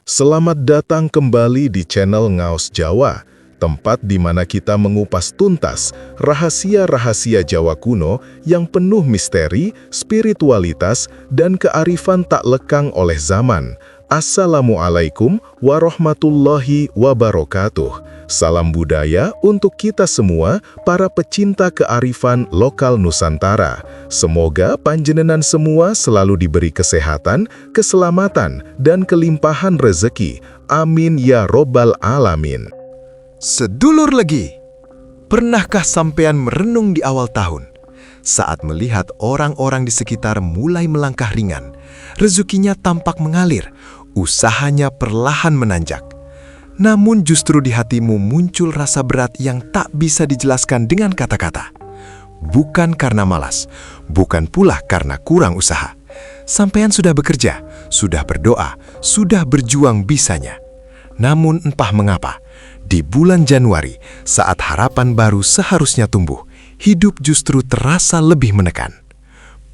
Selamat datang kembali di channel Ngaos Jawa, tempat di mana kita mengupas tuntas rahasia-rahasia Jawa kuno yang penuh misteri, spiritualitas, dan kearifan tak lekang oleh zaman. Assalamualaikum warahmatullahi wabarakatuh. Salam budaya untuk kita semua, para pecinta kearifan lokal Nusantara. Semoga panjenengan semua selalu diberi kesehatan, keselamatan, dan kelimpahan rezeki. Amin ya robbal alamin. Sedulur Legi, pernahkah sampean merenung di awal tahun? Saat melihat orang-orang di sekitar mulai melangkah ringan, rezekinya tampak mengalir, usahanya perlahan menanjak. Namun justru di hatimu muncul rasa berat yang tak bisa dijelaskan dengan kata-kata. Bukan karena malas, bukan pula karena kurang usaha. Sampean sudah bekerja, sudah berdoa, sudah berjuang bisanya. Namun entah mengapa, di bulan Januari, saat harapan baru seharusnya tumbuh, hidup justru terasa lebih menekan.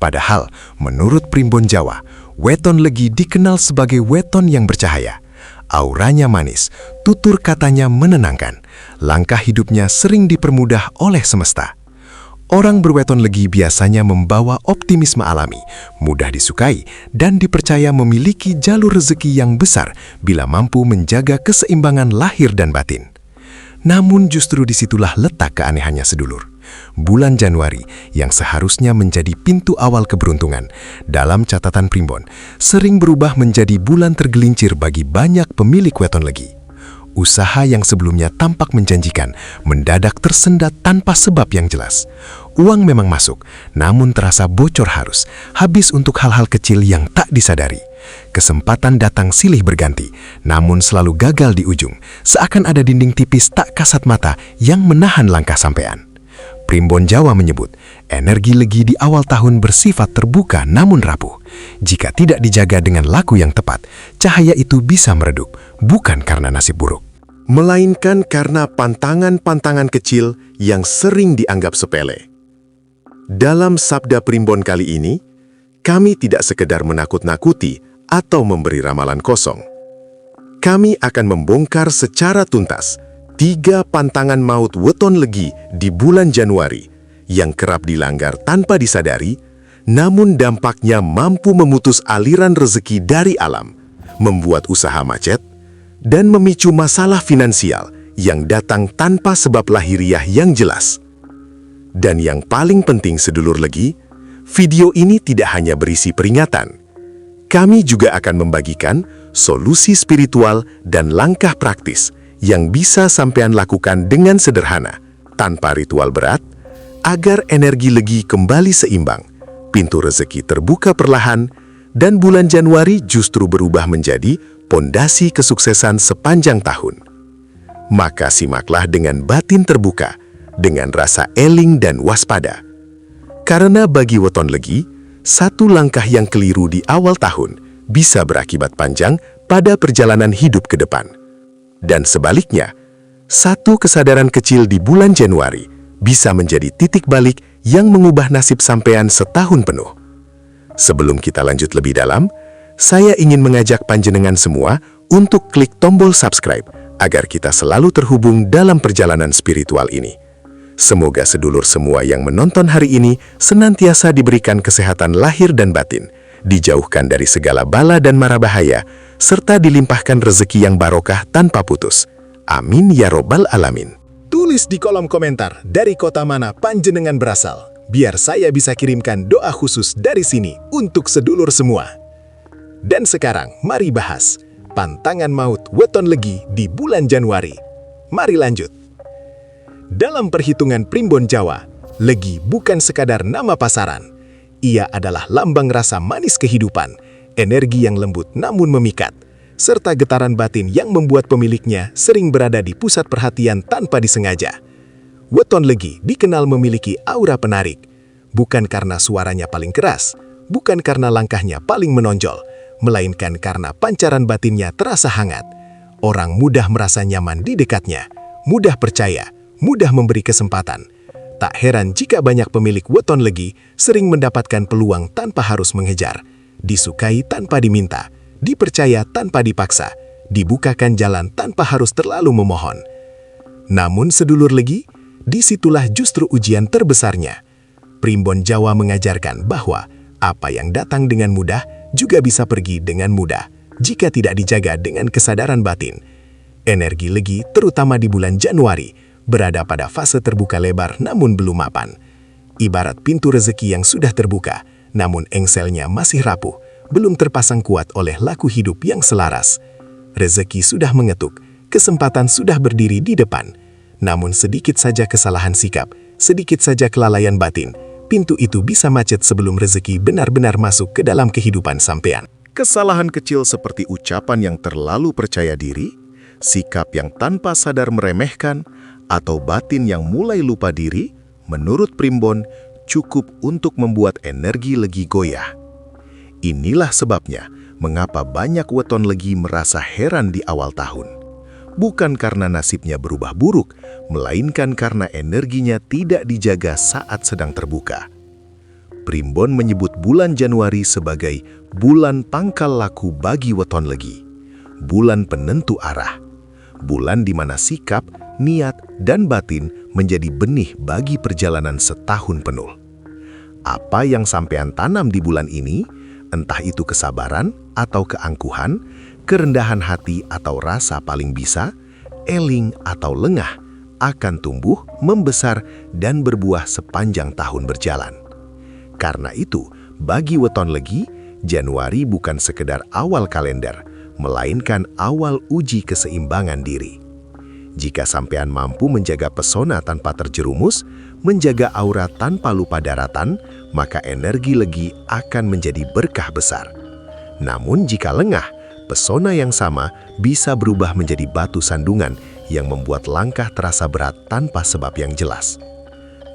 Padahal, menurut Primbon Jawa, weton Legi dikenal sebagai weton yang bercahaya. Auranya manis, tutur katanya menenangkan, langkah hidupnya sering dipermudah oleh semesta. Orang berweton Legi biasanya membawa optimisme alami, mudah disukai, dan dipercaya memiliki jalur rezeki yang besar bila mampu menjaga keseimbangan lahir dan batin. Namun justru disitulah letak keanehannya sedulur. Bulan Januari yang seharusnya menjadi pintu awal keberuntungan, dalam catatan Primbon, sering berubah menjadi bulan tergelincir bagi banyak pemilik weton Legi. Usaha yang sebelumnya tampak menjanjikan, mendadak tersendat tanpa sebab yang jelas. Uang memang masuk, namun terasa bocor habis untuk hal-hal kecil yang tak disadari. Kesempatan datang silih berganti, namun selalu gagal di ujung, seakan ada dinding tipis tak kasat mata yang menahan langkah sampean. Primbon Jawa menyebut, energi Legi di awal tahun bersifat terbuka namun rapuh. Jika tidak dijaga dengan laku yang tepat, cahaya itu bisa meredup, bukan karena nasib buruk, melainkan karena pantangan-pantangan kecil yang sering dianggap sepele. Dalam sabda Primbon kali ini, kami tidak sekedar menakut-nakuti atau memberi ramalan kosong. Kami akan membongkar secara tuntas 3 pantangan maut weton Legi di bulan Januari yang kerap dilanggar tanpa disadari, namun dampaknya mampu memutus aliran rezeki dari alam, membuat usaha macet, dan memicu masalah finansial yang datang tanpa sebab lahiriah yang jelas. Dan yang paling penting sedulur Legi, video ini tidak hanya berisi peringatan. Kami juga akan membagikan solusi spiritual dan langkah praktis yang bisa sampean lakukan dengan sederhana, tanpa ritual berat, agar energi Legi kembali seimbang, pintu rezeki terbuka perlahan, dan bulan Januari justru berubah menjadi pondasi kesuksesan sepanjang tahun. Maka simaklah dengan batin terbuka, dengan rasa eling dan waspada. Karena bagi weton Legi, satu langkah yang keliru di awal tahun bisa berakibat panjang pada perjalanan hidup ke depan. Dan sebaliknya, satu kesadaran kecil di bulan Januari bisa menjadi titik balik yang mengubah nasib sampean setahun penuh. Sebelum kita lanjut lebih dalam, saya ingin mengajak panjenengan semua untuk klik tombol subscribe agar kita selalu terhubung dalam perjalanan spiritual ini. Semoga sedulur semua yang menonton hari ini senantiasa diberikan kesehatan lahir dan batin, dijauhkan dari segala bala dan mara bahaya, serta dilimpahkan rezeki yang barokah tanpa putus. Amin ya robbal alamin. Tulis di kolom komentar dari kota mana panjenengan berasal, biar saya bisa kirimkan doa khusus dari sini untuk sedulur semua. Dan sekarang mari bahas pantangan maut weton Legi di bulan Januari. Mari lanjut. Dalam perhitungan Primbon Jawa, Legi bukan sekadar nama pasaran. Ia adalah lambang rasa manis kehidupan, energi yang lembut namun memikat, serta getaran batin yang membuat pemiliknya sering berada di pusat perhatian tanpa disengaja. Weton Legi dikenal memiliki aura penarik, bukan karena suaranya paling keras, bukan karena langkahnya paling menonjol, melainkan karena pancaran batinnya terasa hangat. Orang mudah merasa nyaman di dekatnya, mudah percaya, mudah memberi kesempatan. Tak heran jika banyak pemilik weton Legi sering mendapatkan peluang tanpa harus mengejar, disukai tanpa diminta, dipercaya tanpa dipaksa, dibukakan jalan tanpa harus terlalu memohon. Namun sedulur legi, disitulah justru ujian terbesarnya. Primbon Jawa mengajarkan bahwa apa yang datang dengan mudah juga bisa pergi dengan mudah jika tidak dijaga dengan kesadaran batin. Energi legi, terutama di bulan Januari, berada pada fase terbuka lebar namun belum mapan. Ibarat pintu rezeki yang sudah terbuka, namun engselnya masih rapuh, belum terpasang kuat oleh laku hidup yang selaras. Rezeki sudah mengetuk, kesempatan sudah berdiri di depan. Namun sedikit saja kesalahan sikap, sedikit saja kelalaian batin, pintu itu bisa macet sebelum rezeki benar-benar masuk ke dalam kehidupan sampean. Kesalahan kecil seperti ucapan yang terlalu percaya diri, sikap yang tanpa sadar meremehkan, atau batin yang mulai lupa diri, menurut Primbon, cukup untuk membuat energi legi goyah. Inilah sebabnya mengapa banyak weton legi merasa heran di awal tahun. Bukan karena nasibnya berubah buruk, melainkan karena energinya tidak dijaga saat sedang terbuka. Primbon menyebut bulan Januari sebagai bulan pangkal laku bagi weton legi, bulan penentu arah, bulan di mana sikap, niat, dan batin menjadi benih bagi perjalanan setahun penuh. Apa yang sampean tanam di bulan ini, entah itu kesabaran atau keangkuhan, kerendahan hati atau rasa paling bisa, eling atau lengah, akan tumbuh, membesar, dan berbuah sepanjang tahun berjalan. Karena itu, bagi weton legi, Januari bukan sekedar awal kalender, melainkan awal uji keseimbangan diri. Jika sampean mampu menjaga pesona tanpa terjerumus, menjaga aura tanpa lupa daratan, maka energi legi akan menjadi berkah besar. Namun jika lengah, pesona yang sama bisa berubah menjadi batu sandungan yang membuat langkah terasa berat tanpa sebab yang jelas.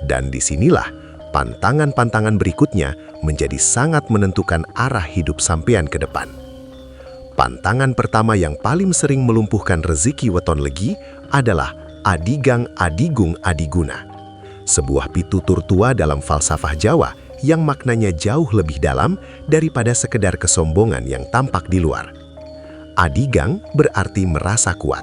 Dan disinilah pantangan-pantangan berikutnya menjadi sangat menentukan arah hidup sampean ke depan. Pantangan pertama yang paling sering melumpuhkan rezeki weton legi adalah adigang adigung adiguna. Sebuah pitutur tua dalam falsafah Jawa yang maknanya jauh lebih dalam daripada sekedar kesombongan yang tampak di luar. Adigang berarti merasa kuat.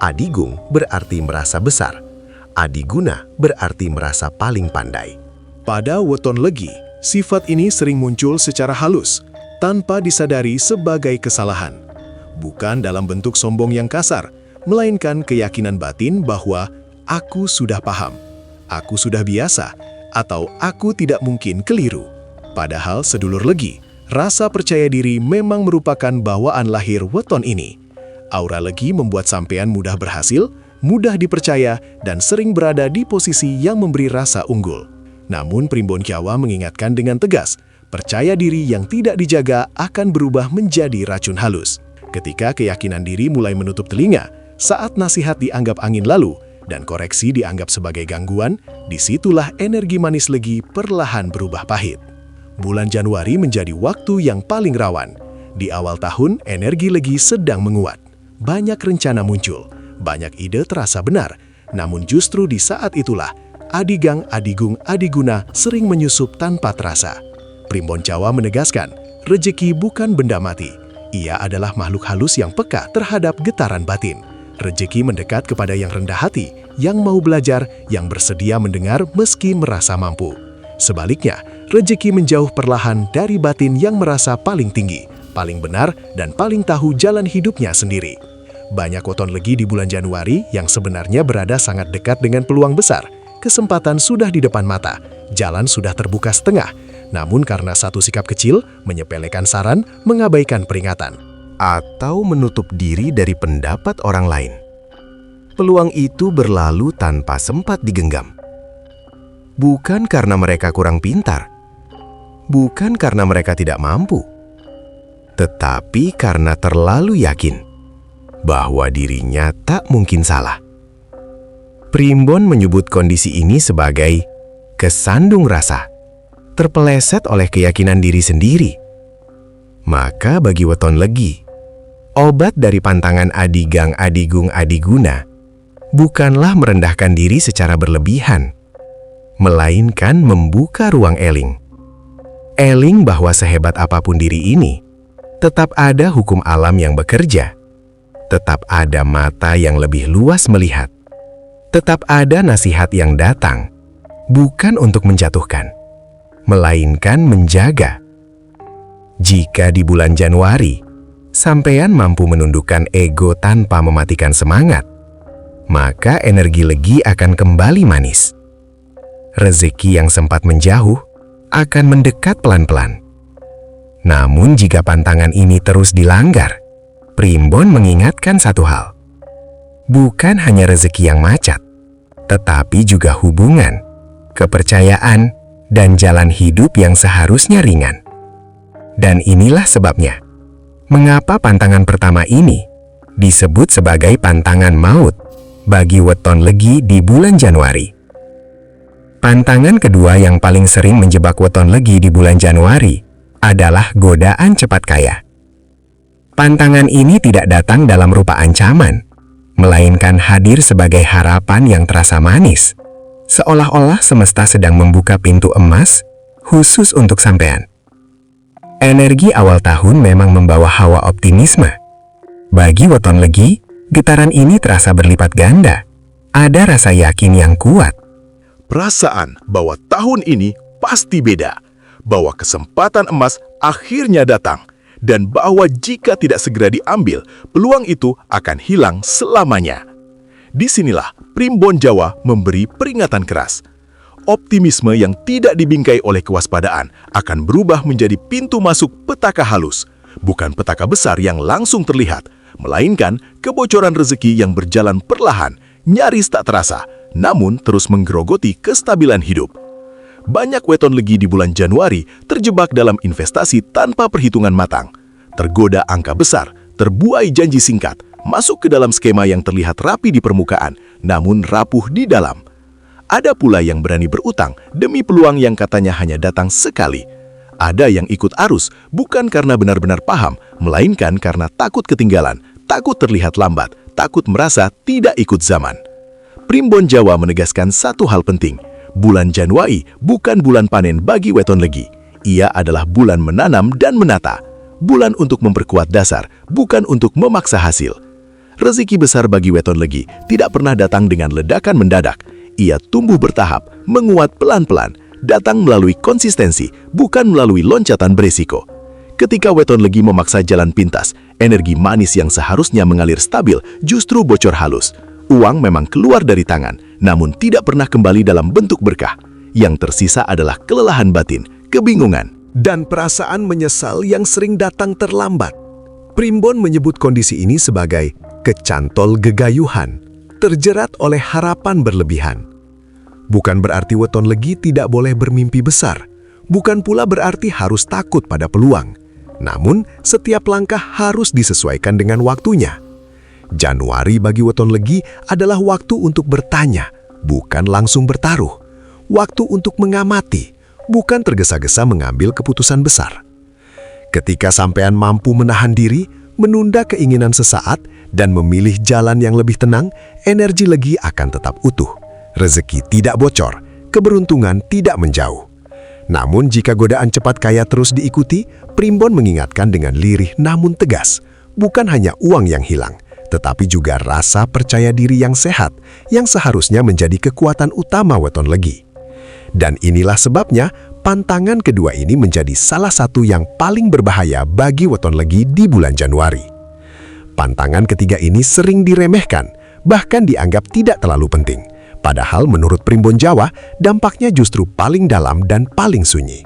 Adigung berarti merasa besar. Adiguna berarti merasa paling pandai. Pada weton legi, sifat ini sering muncul secara halus, tanpa disadari sebagai kesalahan. Bukan dalam bentuk sombong yang kasar, melainkan keyakinan batin bahwa aku sudah paham, aku sudah biasa, atau aku tidak mungkin keliru. Padahal sedulur legi, rasa percaya diri memang merupakan bawaan lahir weton ini. Aura legi membuat sampean mudah berhasil, mudah dipercaya, dan sering berada di posisi yang memberi rasa unggul. Namun Primbon Jawa mengingatkan dengan tegas, percaya diri yang tidak dijaga akan berubah menjadi racun halus. Ketika keyakinan diri mulai menutup telinga, saat nasihat dianggap angin lalu, dan koreksi dianggap sebagai gangguan, disitulah energi manis legi perlahan berubah pahit. Bulan Januari menjadi waktu yang paling rawan. Di awal tahun, energi legi sedang menguat. Banyak rencana muncul, banyak ide terasa benar, namun justru di saat itulah, adigang, adigung, adiguna sering menyusup tanpa terasa. Primbon Jawa menegaskan, rejeki bukan benda mati. Ia adalah makhluk halus yang peka terhadap getaran batin. Rejeki mendekat kepada yang rendah hati, yang mau belajar, yang bersedia mendengar meski merasa mampu. Sebaliknya, rejeki menjauh perlahan dari batin yang merasa paling tinggi, paling benar, dan paling tahu jalan hidupnya sendiri. Banyak weton legi di bulan Januari yang sebenarnya berada sangat dekat dengan peluang besar. Kesempatan sudah di depan mata, jalan sudah terbuka setengah, namun karena satu sikap kecil, menyepelekan saran, mengabaikan peringatan, atau menutup diri dari pendapat orang lain, peluang itu berlalu tanpa sempat digenggam. Bukan karena mereka kurang pintar, bukan karena mereka tidak mampu, tetapi karena terlalu yakin bahwa dirinya tak mungkin salah. Primbon menyebut kondisi ini sebagai kesandung rasa, terpeleset oleh keyakinan diri sendiri. Maka bagi weton legi, obat dari pantangan adigang, adigung, adiguna bukanlah merendahkan diri secara berlebihan, melainkan membuka ruang eling. Eling bahwa sehebat apapun diri ini, tetap ada hukum alam yang bekerja. tetap ada mata yang lebih luas melihat. Tetap ada nasihat yang datang, bukan untuk menjatuhkan, melainkan menjaga. Jika di bulan Januari, sampean mampu menundukkan ego tanpa mematikan semangat, maka energi legi akan kembali manis. Rezeki yang sempat menjauh akan mendekat pelan-pelan. Namun jika pantangan ini terus dilanggar, Primbon mengingatkan satu hal. Bukan hanya rezeki yang macet, tetapi juga hubungan, kepercayaan, dan jalan hidup yang seharusnya ringan. Dan inilah sebabnya, mengapa pantangan pertama ini disebut sebagai pantangan maut bagi weton legi di bulan Januari. Pantangan kedua yang paling sering menjebak weton legi di bulan Januari adalah godaan cepat kaya. Pantangan ini tidak datang dalam rupa ancaman, melainkan hadir sebagai harapan yang terasa manis, seolah-olah semesta sedang membuka pintu emas khusus untuk sampean. Energi awal tahun memang membawa hawa optimisme. Bagi weton legi, getaran ini terasa berlipat ganda. Ada rasa yakin yang kuat. Perasaan bahwa tahun ini pasti beda, bahwa kesempatan emas akhirnya datang, dan bahwa jika tidak segera diambil, peluang itu akan hilang selamanya. Disinilah Primbon Jawa memberi peringatan keras. Optimisme yang tidak dibingkai oleh kewaspadaan akan berubah menjadi pintu masuk petaka halus, bukan petaka besar yang langsung terlihat, melainkan kebocoran rezeki yang berjalan perlahan, nyaris tak terasa, namun terus menggerogoti kestabilan hidup. Banyak weton legi di bulan Januari terjebak dalam investasi tanpa perhitungan matang, tergoda angka besar, terbuai janji singkat, masuk ke dalam skema yang terlihat rapi di permukaan, namun rapuh di dalam. Ada pula yang berani berutang demi peluang yang katanya hanya datang sekali. Ada yang ikut arus bukan karena benar-benar paham, melainkan karena takut ketinggalan, takut terlihat lambat, takut merasa tidak ikut zaman. Primbon Jawa menegaskan satu hal penting. Bulan Januari bukan bulan panen bagi weton legi. Ia adalah bulan menanam dan menata. Bulan untuk memperkuat dasar, bukan untuk memaksa hasil. Rezeki besar bagi weton legi tidak pernah datang dengan ledakan mendadak. Ia tumbuh bertahap, menguat pelan-pelan, datang melalui konsistensi, bukan melalui loncatan beresiko. Ketika weton legi memaksa jalan pintas, energi manis yang seharusnya mengalir stabil justru bocor halus. Uang memang keluar dari tangan, namun tidak pernah kembali dalam bentuk berkah. Yang tersisa adalah kelelahan batin, kebingungan, dan perasaan menyesal yang sering datang terlambat. Primbon menyebut kondisi ini sebagai kecantol gegayuhan, terjerat oleh harapan berlebihan. Bukan berarti weton legi tidak boleh bermimpi besar, bukan pula berarti harus takut pada peluang. Namun, setiap langkah harus disesuaikan dengan waktunya. Januari bagi weton legi adalah waktu untuk bertanya, bukan langsung bertaruh. Waktu untuk mengamati, bukan tergesa-gesa mengambil keputusan besar. Ketika sampean mampu menahan diri, menunda keinginan sesaat, dan memilih jalan yang lebih tenang, energi legi akan tetap utuh. Rezeki tidak bocor, keberuntungan tidak menjauh. Namun jika godaan cepat kaya terus diikuti, Primbon mengingatkan dengan lirih namun tegas, bukan hanya uang yang hilang, tetapi juga rasa percaya diri yang sehat, yang seharusnya menjadi kekuatan utama weton legi. Dan inilah sebabnya, pantangan kedua ini menjadi salah satu yang paling berbahaya bagi weton legi di bulan Januari. Pantangan ketiga ini sering diremehkan, bahkan dianggap tidak terlalu penting. Padahal menurut Primbon Jawa, dampaknya justru paling dalam dan paling sunyi.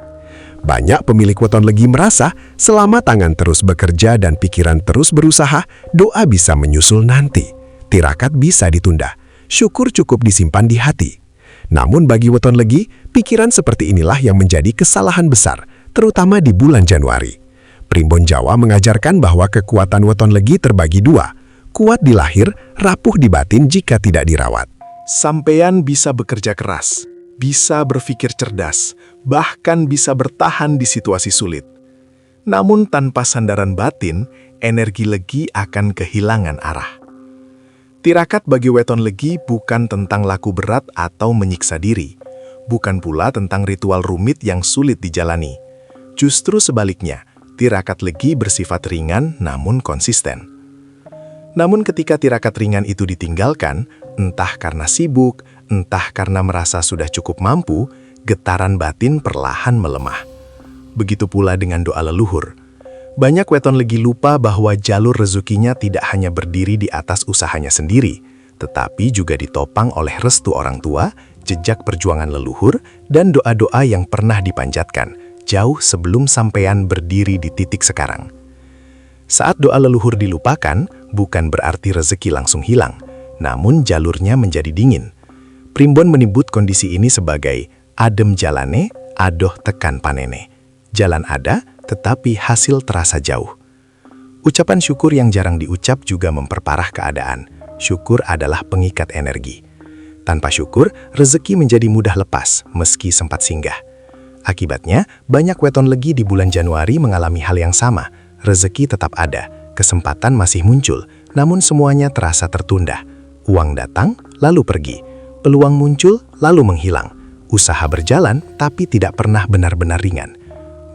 Banyak pemilik weton legi merasa selama tangan terus bekerja dan pikiran terus berusaha, doa bisa menyusul nanti. Tirakat bisa ditunda, syukur cukup disimpan di hati. Namun bagi weton legi, pikiran seperti inilah yang menjadi kesalahan besar, terutama di bulan Januari. Primbon Jawa mengajarkan bahwa kekuatan weton legi terbagi dua, kuat di lahir, rapuh di batin jika tidak dirawat. Sampean bisa bekerja keras, bisa berpikir cerdas, bahkan bisa bertahan di situasi sulit. Namun tanpa sandaran batin, energi legi akan kehilangan arah. Tirakat bagi weton legi bukan tentang laku berat atau menyiksa diri, bukan pula tentang ritual rumit yang sulit dijalani. Justru sebaliknya, tirakat legi bersifat ringan namun konsisten. Namun ketika tirakat ringan itu ditinggalkan, entah karena sibuk, entah karena merasa sudah cukup mampu, getaran batin perlahan melemah. Begitu pula dengan doa leluhur. Banyak weton legi lupa bahwa jalur rezekinya tidak hanya berdiri di atas usahanya sendiri, tetapi juga ditopang oleh restu orang tua, jejak perjuangan leluhur, dan doa-doa yang pernah dipanjatkan, jauh sebelum sampean berdiri di titik sekarang. Saat doa leluhur dilupakan, bukan berarti rezeki langsung hilang, namun jalurnya menjadi dingin. Primbon menyebut kondisi ini sebagai adem jalane, adoh tekan panene. Jalan ada, tetapi hasil terasa jauh. Ucapan syukur yang jarang diucap juga memperparah keadaan. Syukur adalah pengikat energi. Tanpa syukur, rezeki menjadi mudah lepas, meski sempat singgah. Akibatnya, banyak weton legi di bulan Januari mengalami hal yang sama. Rezeki tetap ada, kesempatan masih muncul, namun semuanya terasa tertunda. Uang datang, lalu pergi. Peluang muncul, lalu menghilang. Usaha berjalan, tapi tidak pernah benar-benar ringan.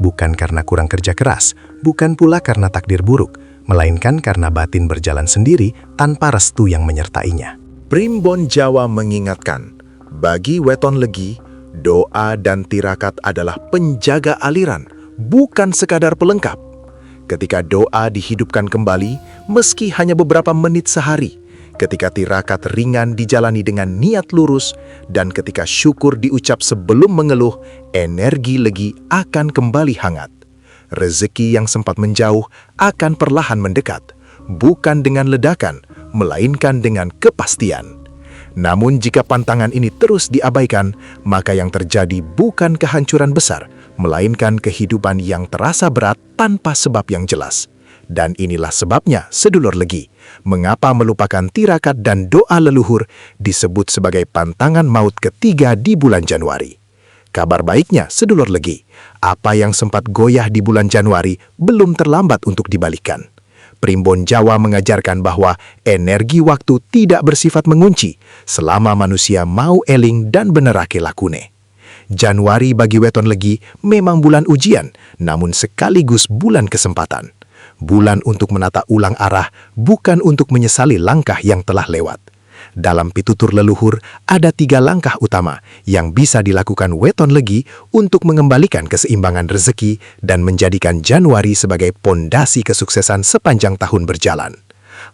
Bukan karena kurang kerja keras, bukan pula karena takdir buruk, melainkan karena batin berjalan sendiri tanpa restu yang menyertainya. Primbon Jawa mengingatkan, bagi weton legi, doa dan tirakat adalah penjaga aliran, bukan sekadar pelengkap. Ketika doa dihidupkan kembali, meski hanya beberapa menit sehari, ketika tirakat ringan dijalani dengan niat lurus, dan ketika syukur diucap sebelum mengeluh, energi legi akan kembali hangat. Rezeki yang sempat menjauh akan perlahan mendekat, bukan dengan ledakan, melainkan dengan kepastian. Namun jika pantangan ini terus diabaikan, maka yang terjadi bukan kehancuran besar, melainkan kehidupan yang terasa berat tanpa sebab yang jelas. Dan inilah sebabnya, sedulur legi, mengapa melupakan tirakat dan doa leluhur disebut sebagai pantangan maut ketiga di bulan Januari. Kabar baiknya, sedulur legi, apa yang sempat goyah di bulan Januari belum terlambat untuk dibalikkan. Primbon Jawa mengajarkan bahwa energi waktu tidak bersifat mengunci selama manusia mau eling dan benerake lakune. Januari bagi weton legi memang bulan ujian, namun sekaligus bulan kesempatan. Bulan untuk menata ulang arah, bukan untuk menyesali langkah yang telah lewat. Dalam pitutur leluhur, ada 3 langkah utama yang bisa dilakukan weton legi untuk mengembalikan keseimbangan rezeki dan menjadikan Januari sebagai pondasi kesuksesan sepanjang tahun berjalan.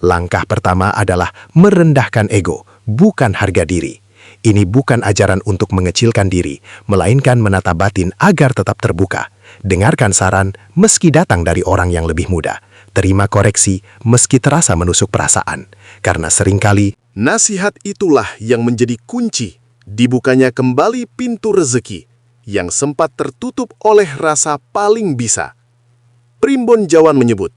Langkah pertama adalah merendahkan ego, bukan harga diri. Ini bukan ajaran untuk mengecilkan diri, melainkan menata batin agar tetap terbuka. Dengarkan saran meski datang dari orang yang lebih muda. Terima koreksi meski terasa menusuk perasaan. Karena seringkali, nasihat itulah yang menjadi kunci dibukanya kembali pintu rezeki yang sempat tertutup oleh rasa paling bisa. Primbon Jawan menyebut,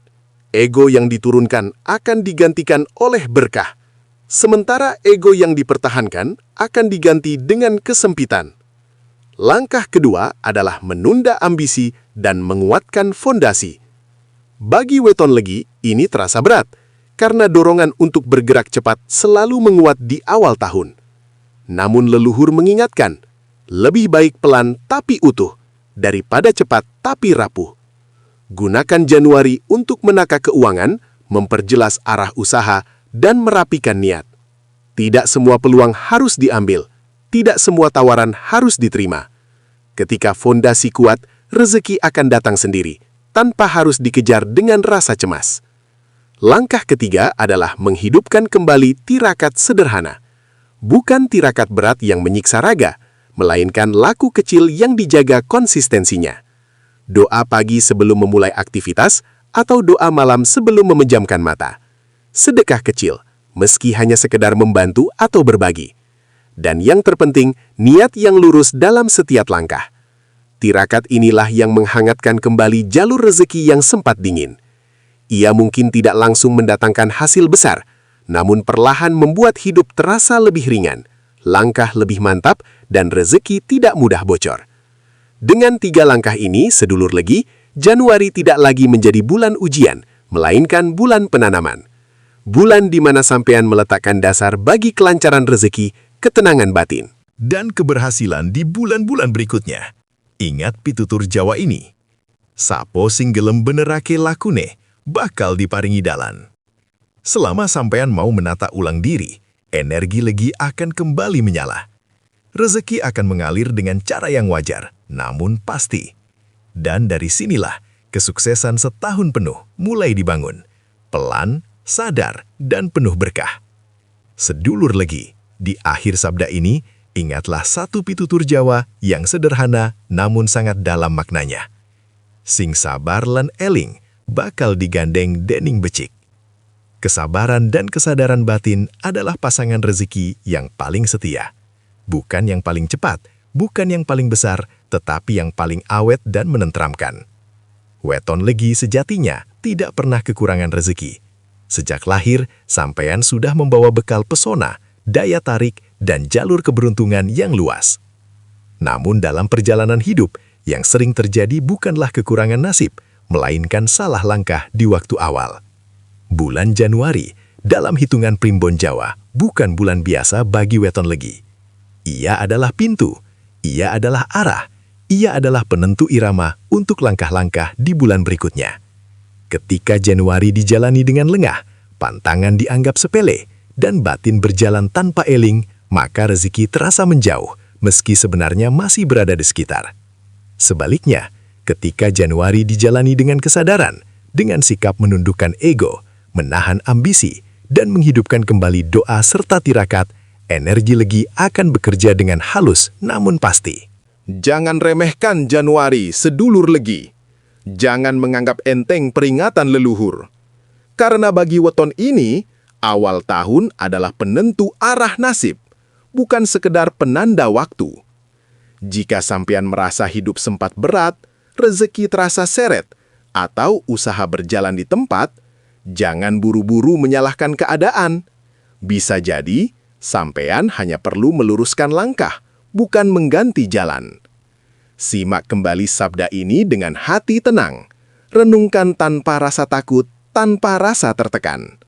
ego yang diturunkan akan digantikan oleh berkah. Sementara ego yang dipertahankan akan diganti dengan kesempitan. Langkah kedua adalah menunda ambisi dan menguatkan fondasi. Bagi weton legi, ini terasa berat, karena dorongan untuk bergerak cepat selalu menguat di awal tahun. Namun leluhur mengingatkan, lebih baik pelan tapi utuh, daripada cepat tapi rapuh. Gunakan Januari untuk menata keuangan, memperjelas arah usaha, dan merapikan niat. Tidak semua peluang harus diambil, tidak semua tawaran harus diterima. Ketika fondasi kuat, rezeki akan datang sendiri, tanpa harus dikejar dengan rasa cemas. Langkah ketiga adalah menghidupkan kembali tirakat sederhana. Bukan tirakat berat yang menyiksa raga, melainkan laku kecil yang dijaga konsistensinya. Doa pagi sebelum memulai aktivitas, atau doa malam sebelum memejamkan mata. Sedekah kecil, meski hanya sekedar membantu atau berbagi. Dan yang terpenting, niat yang lurus dalam setiap langkah. Tirakat inilah yang menghangatkan kembali jalur rezeki yang sempat dingin. Ia mungkin tidak langsung mendatangkan hasil besar, namun perlahan membuat hidup terasa lebih ringan, langkah lebih mantap, dan rezeki tidak mudah bocor. Dengan 3 langkah ini, sedulur legi, Januari tidak lagi menjadi bulan ujian, melainkan bulan penanaman. Bulan di mana sampean meletakkan dasar bagi kelancaran rezeki, ketenangan batin, dan keberhasilan di bulan-bulan berikutnya. Ingat pitutur Jawa ini. Sapo sing gelem benerake lakune, bakal diparingi dalan. Selama sampean mau menata ulang diri, energi legi akan kembali menyala. Rezeki akan mengalir dengan cara yang wajar, namun pasti. Dan dari sinilah kesuksesan setahun penuh mulai dibangun. Pelan, sadar, dan penuh berkah. Sedulur legi, di akhir sabda ini, ingatlah satu pitutur Jawa yang sederhana namun sangat dalam maknanya. Sing sabar lan eling, bakal digandeng dening becik. Kesabaran dan kesadaran batin adalah pasangan rezeki yang paling setia. Bukan yang paling cepat, bukan yang paling besar, tetapi yang paling awet dan menenteramkan. Weton legi sejatinya tidak pernah kekurangan rezeki. Sejak lahir, sampean sudah membawa bekal pesona, daya tarik, dan jalur keberuntungan yang luas. Namun dalam perjalanan hidup, yang sering terjadi bukanlah kekurangan nasib, melainkan salah langkah di waktu awal. Bulan Januari, dalam hitungan primbon Jawa, bukan bulan biasa bagi weton legi. Ia adalah pintu, ia adalah arah, ia adalah penentu irama untuk langkah-langkah di bulan berikutnya. Ketika Januari dijalani dengan lengah, pantangan dianggap sepele, dan batin berjalan tanpa eling, maka rezeki terasa menjauh, meski sebenarnya masih berada di sekitar. Sebaliknya, ketika Januari dijalani dengan kesadaran, dengan sikap menundukkan ego, menahan ambisi, dan menghidupkan kembali doa serta tirakat, energi legi akan bekerja dengan halus namun pasti. Jangan remehkan Januari, sedulur legi. Jangan menganggap enteng peringatan leluhur. Karena bagi weton ini, awal tahun adalah penentu arah nasib, bukan sekedar penanda waktu. Jika sampean merasa hidup sempat berat, rezeki terasa seret, atau usaha berjalan di tempat, jangan buru-buru menyalahkan keadaan. Bisa jadi, sampean hanya perlu meluruskan langkah, bukan mengganti jalan. Simak kembali sabda ini dengan hati tenang. Renungkan tanpa rasa takut, tanpa rasa tertekan.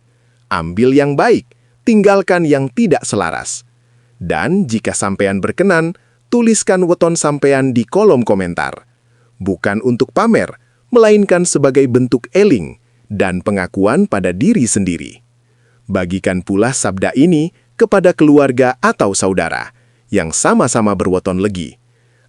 Ambil yang baik, tinggalkan yang tidak selaras. Dan jika sampean berkenan, tuliskan weton sampean di kolom komentar. Bukan untuk pamer, melainkan sebagai bentuk eling dan pengakuan pada diri sendiri. Bagikan pula sabda ini kepada keluarga atau saudara yang sama-sama berweton legi,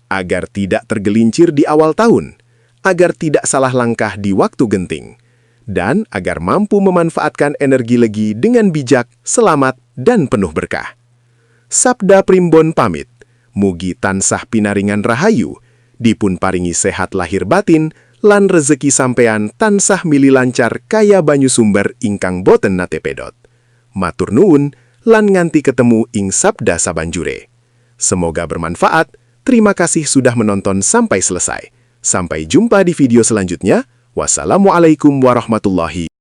agar tidak tergelincir di awal tahun, agar tidak salah langkah di waktu genting, dan agar mampu memanfaatkan energi legi dengan bijak, selamat, dan penuh berkah. Sabda primbon pamit, mugi tansah pinaringan rahayu, dipun paringi sehat lahir batin, lan rezeki sampean tansah mili lancar kaya banyu sumber ingkang boten nate pedot. Matur nuwun, lan nganti ketemu ing sabda sabanjure. Semoga bermanfaat. Terima kasih sudah menonton sampai selesai. Sampai jumpa di video selanjutnya. Wassalamualaikum warahmatullahi